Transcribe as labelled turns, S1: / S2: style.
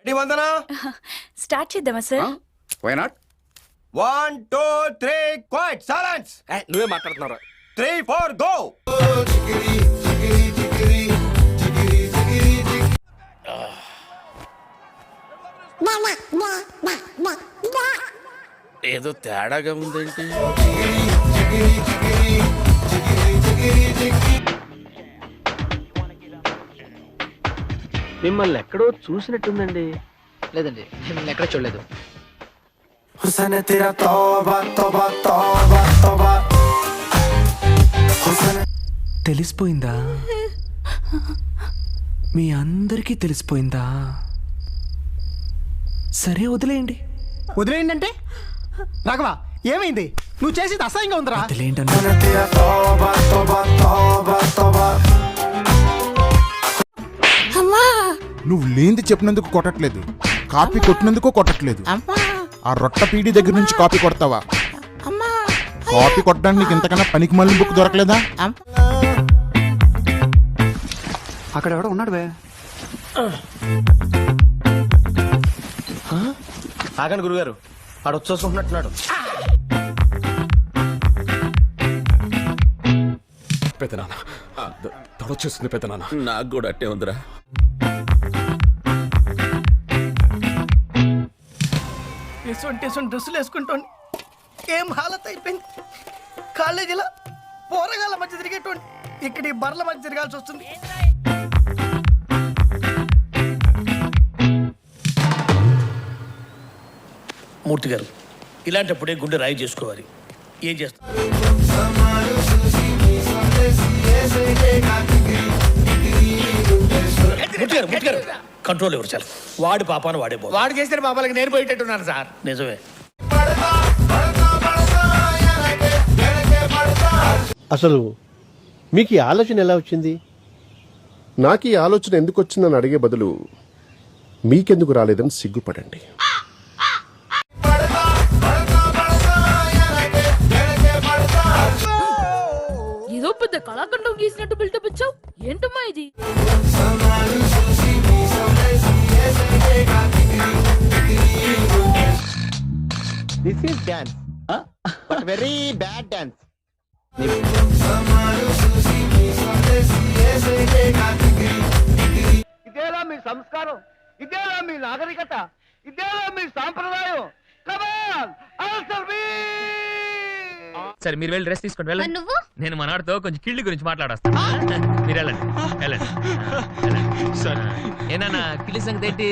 S1: Ready వందనా?
S2: Start చేద్దామా sir?
S3: Why not?
S1: 1 2 3 quiet silence.
S4: నువ్వే మాట్లాడుతున్నారా?
S1: 3 4 గో.
S4: ఏదో తేడాగా ఉందేంటి?
S5: మిమ్మల్ని ఎక్కడో చూసినట్టుందండి.
S6: లేదండి, మిమ్మల్ని ఎక్కడ చూడలేదు.
S7: తెలిసిపోయిందా? మీ అందరికీ తెలిసిపోయిందా? సరే వదిలేయండి.
S8: వదిలేయండి అంటే రాఘవ ఏమైంది? నువ్వు చేసేది అసహ్యంగా ఉందిరా.
S7: వదిలేయండి.
S3: నువ్వు లేంది చెప్పినందుకు కొట్టట్లేదు, కాపీ కొట్టినందుకు కొట్టట్లేదు. ఆ రొట్ట పీడి దగ్గర నుంచి కాపీ కొడతావా? కాపీ కొట్టడానికి నీకు ఇంతకన్నా పనికి మళ్ళీ బుక్ దొరకలేదా?
S7: అక్కడ ఎవడో ఉన్నాడు బే.
S4: ఆగండి గురుగారు, ఆడు వచ్చేసుకుంటున్నట్టున్నాడు.
S9: పెద్దనాన్న తడొచ్చేస్తుంది పెద్దనాన్న.
S4: నాకు కూడా అట్టే ఉందిరా.
S8: ఎటువంటి డ్రెస్సులు వేసుకుంటోండి ఏం హాలత్ అయిపోయింది. కాలేజీలో పోరగాళ్ళ మధ్య తిరిగేటోండి ఇక్కడ ఈ బర్ల మధ్య తిరగాల్సి వస్తుంది.
S10: మూర్తి గారు, ఇలాంటప్పుడే గుండె రాయి చేసుకోవాలి. ఏం చేస్తారు? మూర్తి గారు కంట్రోల్ ఎవరు చాలు. వాడి పాపాను వాడే పో.
S8: వాడు చేసిన పాపాలకి నేను పోయేటట్టున్నాను సార్.
S10: నిజమే.
S5: అసలు మీకు ఈ ఆలోచన ఎలా వచ్చింది?
S11: నాకు ఈ ఆలోచన ఎందుకు వచ్చిందని అడిగే బదులు మీకెందుకు రాలేదని సిగ్గుపడండి.
S2: ఏదో పెద్ద కళాఖండం గీసినట్టు బిల్డప్ ఇచ్చావు. ఏంటమ్మా ఇది?
S5: This is dance, but very bad dance. ఇదేలా మీ సంస్కారం, ఇదేలా మీ నాగరికత, ఇదేలా మీ సాంప్రదాయం.
S6: సరే మీరు వెళ్ళి డ్రెస్ తీసుకొని వెళ్ళండి. నువ్వు? నేను మనవాడితో కొంచెం కిళ్ళి గురించి మాట్లాడొస్తాను. మీరు వెళ్ళండి వెళ్ళండి. ఏనా కిళ్ళి సంగతి ఏంటి?